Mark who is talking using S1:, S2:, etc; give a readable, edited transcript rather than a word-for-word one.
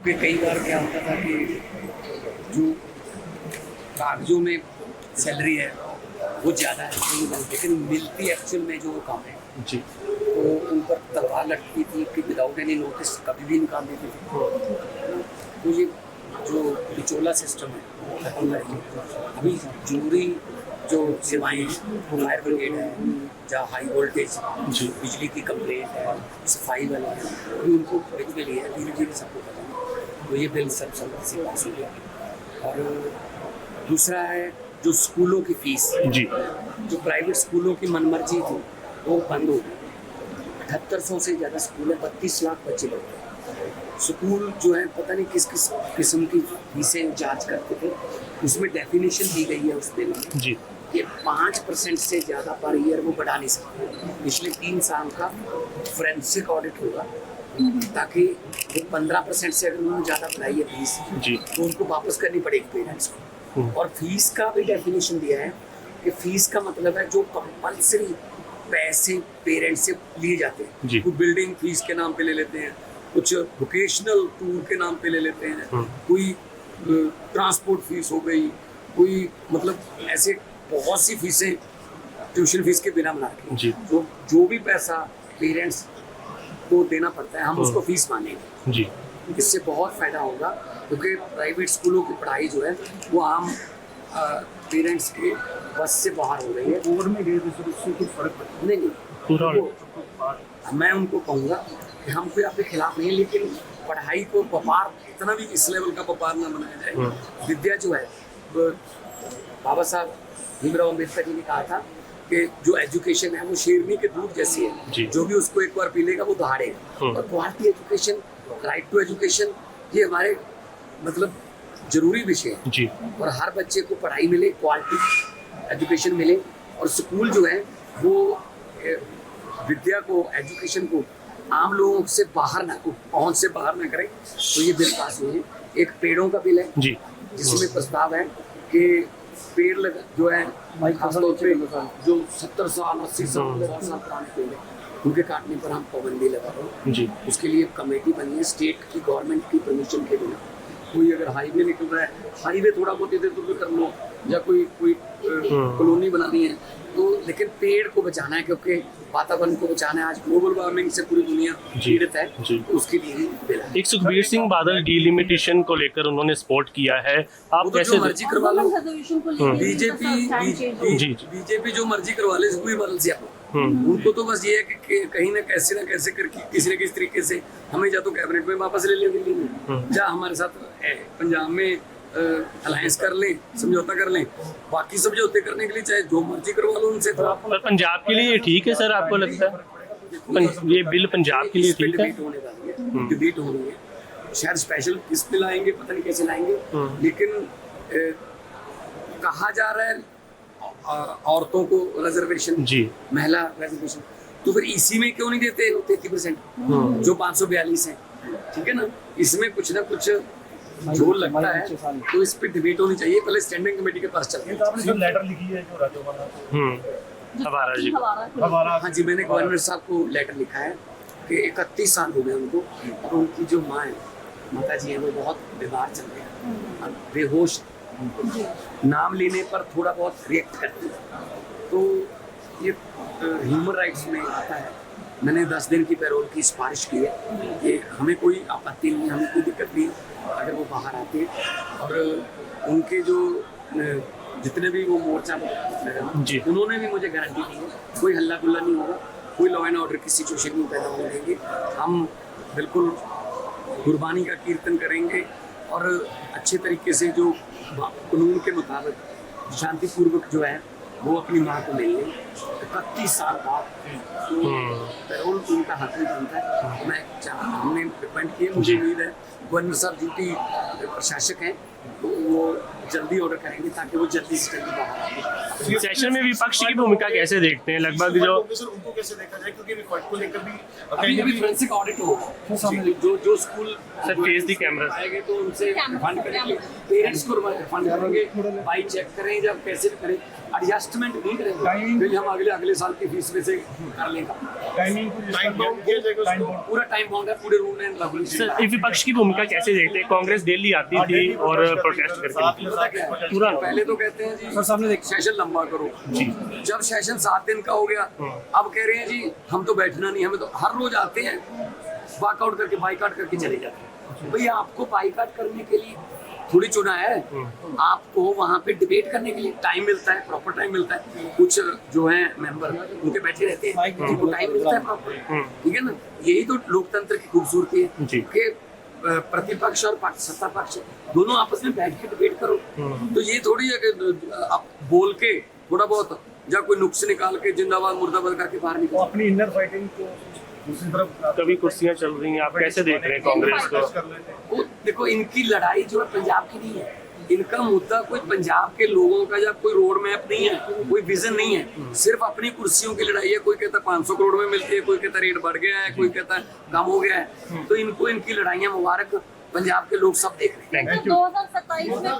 S1: कि कई बार क्या होता था कि जो कागजों में सैलरी है वो ज़्यादा है, लेकिन मिलती एक्चुअल में जो वो कम है।
S2: जी।
S1: तो उन पर तलवार लटकी थी कि विदाउट एनी नोटिस कभी भी निकाल देते थे। तो ये जो बिचौला सिस्टम है खत्म करके अभी जरूरी जो सेवाएं फायर ब्रिगेड है, जहाँ हाई वोल्टेज
S2: जी।
S1: बिजली की कंप्लेंट है, सफाई वाले हैं, अभी उनको खरीद के लिए धीरे धीरे सबको पता है। तो ये बिल सब से पास हो गया। और दूसरा है जो स्कूलों की फीस,
S2: जी।
S1: जो प्राइवेट स्कूलों की मनमर्जी थी वो बंद हो गई। 7800 से ज़्यादा स्कूल है, 32 लाख बच्चे पढ़ते हैं। स्कूल जो है पता नहीं किस किस किस्म की फीसें चार्ज करते थे, उसमें डेफिनेशन दी गई है उस बिल में
S2: जी।
S1: कि 5% से ज़्यादा पर ईयर वो बढ़ा नहीं सकते। पिछले 3 साल का फोरेंसिक ऑडिट होगा ताकि वो 15% से अगर उन्होंने ज़्यादा बढ़ाई है फीस
S2: जी।
S1: तो उनको वापस करनी पड़ेगी पेरेंट्स को। और फीस का भी डेफिनेशन दिया है कि फीस का मतलब है जो कंपल्सरी पैसे पेरेंट्स से लिए जाते हैं।
S2: जी।
S1: कुछ बिल्डिंग फीस के नाम पे ले लेते हैं, कुछ वोकेशनल टूर के नाम पे ले लेते हैं, कोई ट्रांसपोर्ट फीस हो गई, कोई मतलब ऐसे बहुत सी फीसें ट्यूशन फीस के बिना बना के
S2: जी।
S1: तो जो भी पैसा पेरेंट्स को देना पड़ता है हम उसको फीस मानेंगे।
S2: जी।
S1: इससे बहुत फायदा होगा क्योंकि प्राइवेट स्कूलों की पढ़ाई जो है वो आम पेरेंट्स के बस से बाहर हो रही है।
S3: ओवर में गए तो उससे कुछ फर्क पड़ता
S1: नहीं नहीं
S2: पूरा
S1: मैं उनको कहूँगा कि हम कोई आपके खिलाफ नहीं, लेकिन पढ़ाई को व्यापार इतना भी इस लेवल का व्यापार ना बनाया जाए। विद्या जो है बाबा साहब भीमराव अम्बेडकर जी ने कहा था कि जो एजुकेशन है वो शेरनी के दूध जैसी
S2: जी।
S1: है, जो भी उसको एक बार पी लेगा वो दहाड़ेगा। और quality education, right to education, ये हमारे मतलब जरूरी विषय है।
S2: जी।
S1: और हर बच्चे को पढ़ाई मिले, क्वालिटी एजुकेशन मिले, और स्कूल जो है वो विद्या को, एजुकेशन को आम लोगों से बाहर ना, पहुंच से बाहर ना करें। तो ये बिल पास हुए हैं। एक पेड़ों का बिल है
S2: जी।
S1: जिसमें प्रस्ताव है कि पेड़ लगा जो है खासतौर पे जो 70 साल 80 साल 100 साल पुराने पेड़ हैं उनके काटने पर हम पाबंदी लगा रहे हैं।
S2: जी।
S1: उसके लिए कमेटी बनी है स्टेट की, गवर्नमेंट की परमिशन के बिना। कोई अगर हाईवे निकल रहा है, हाईवे थोड़ा बहुत इधर उधर कर लो, या कोई कॉलोनी बनानी है तो, लेकिन पेड़ को बचाना है क्योंकि वातावरण को बचाना है। आज ग्लोबल वार्मिंग से पूरी दुनिया पीड़ित है, तो उसके लिए बिल है।
S2: एक सुखबीर सिंह बादल डिलिमिटेशन को लेकर उन्होंने सपोर्ट किया है, आप
S1: वो तो
S2: कैसे
S1: जो मर्जी करवा लो,
S2: जी।
S1: बीजेपी जो मर्जी करवा ले सुखबीर बादल से आप, उनको तो बस ये है कि कहीं ना कैसे करके किसी न किसी तरीके से हमें या तो कैबिनेट में वापस ले लें दिल्ली में, या हमारे साथ पंजाब में अलायंस कर लें, समझौता कर लें। बाकी समझौते करने के लिए चाहे जो मर्जी करवा लो उनसे। तो
S2: पर पंजाब के लिए ठीक है सर, आपको लगता है ये बिल पंजाब के लिए ठीक है?
S1: डिबेट होने वाली है, डिबेट हो रही है। शायद स्पेशल किस पे लाएंगे पता नहीं कैसे लाएंगे, लेकिन कहा जा रहा है औरतों को रिजर्वेशन,
S2: जी।
S1: महिला रिजर्वेशन, तो फिर इसी में क्यों नहीं देते 33% जो 542 है? ठीक है ना, इसमें कुछ ना कुछ जोर लगता है, तो इस पे डिबेट होनी चाहिए। पहले स्टैंडिंग कमेटी के पास चलते हैं।
S3: आपने जो लेटर लिखी है जो राज्यपाल
S2: हमारा जी।
S1: हाँ जी, मैंने गवर्नर साहब को लेटर लिखा है कि 31 साल हो गए उनको, और उनकी जो माँ है, माता जी है, वो बहुत बीमार चल रहे हैं, बेहोश, नाम लेने पर थोड़ा बहुत रिएक्ट करते हैं। तो ये ह्यूमन राइट्स में आता है। मैंने 10 दिन की पैरोल की सिफारिश की है कि हमें कोई आपत्ति नहीं, हमें कोई दिक्कत नहीं अगर वो बाहर आते हैं। और उनके जो जितने भी वो मोर्चा
S2: जी।
S1: उन्होंने भी मुझे गारंटी दी है कोई हल्ला गुल्ला नहीं होगा, कोई लॉ एंड ऑर्डर की सिचुएशन नहीं पैदा होने देंगे। हम बिल्कुल गुरबानी का कीर्तन करेंगे और अच्छे तरीके से जो कानून के मुताबिक शांतिपूर्वक जो है वो अपनी माँ को मिल लें। 31 साल बाद पैरोल उनका हक नहीं बनता है। हमने रिकमेंड किए, मुझे उम्मीद है गवर्नर साहब ड्यूटी प्रशासक हैं तो वो जल्दी ऑर्डर करेंगे ताकि वो जल्दी से जल्दी बाहर आए।
S2: सेशन में विपक्ष की भूमिका कैसे देखते हैं? लगभग जो
S3: सर उनको कैसे देखा जाए, क्योंकि विपक्ष को लेकर भी
S1: अभी अभी फोरेंसिक ऑडिट होगा, जो स्कूल
S2: सर फेस दी कैमरा
S1: आएंगे तो उनसे फंड करेंगे, पेरेंट्स को फंड करेंगे, भाई चेक करें जब कैसे करें, एडजस्टमेंट नहीं करेंगे फिर हम अगले साल की फीस में से कर लेंगे।
S3: टाइमिंग बाउंड किया जाएगा उसको।
S1: पूरा टाइम बाउंड है, पूरे रूल एंड रेगुलेशन।
S2: सर विपक्ष की भूमिका कैसे देखते हैं? कांग्रेस दिल्ली आती थी और प्रोटेस्ट करके पूरा
S1: पहले तो कहते हैं जी सामने सेशन लंबा करो जी, जब सेशन 7 दिन का हो गया अब कह रहे हैं जी हम तो बैठना नहीं, हमें तो हर रोज आते हैं वॉकआउट करके बाइकआउट करके चले जाते हैं। भैया आपको बाइकआउट करने के लिए थोड़ी चुना है, आपको वहाँ पे डिबेट करने के लिए टाइम मिलता है, प्रॉपर टाइम मिलता है। कुछ जो है मेंबर उनके बैठे रहते हैं, उनको टाइम मिलता है प्रॉपर, ठीक है ना। यही तो लोकतंत्र की खूबसूरती है कि प्रतिपक्ष और सत्ता पक्ष दोनों आपस में बैठ के डिबेट करो। तो ये थोड़ी है कि आप बोल के थोड़ा बहुत या कोई नुक्स निकाल के जिंदाबाद मुर्दाबाद करके बाहर निकल
S3: अपनी इनर फाइटिंग को दूसरी तरफ
S2: कभी कुर्सियां चल रही हैं, आप कैसे देख रहे हैं कांग्रेस को?
S1: वो देखो इनकी लड़ाई जो है पंजाब की नहीं है, इनका मुद्दा कोई पंजाब के लोगों का या कोई रोड मैप नहीं है, कोई विजन नहीं है, सिर्फ अपनी कुर्सियों की लड़ाई है। कोई कहता 500 करोड़ में मिलती है, कोई कहता रेट बढ़ गया है, कोई कहता कम हो गया है। तो इनको इनकी लड़ाइयां मुबारक, पंजाब के लोग सब देख रहे हैं।
S2: Thank you.
S4: 2027 में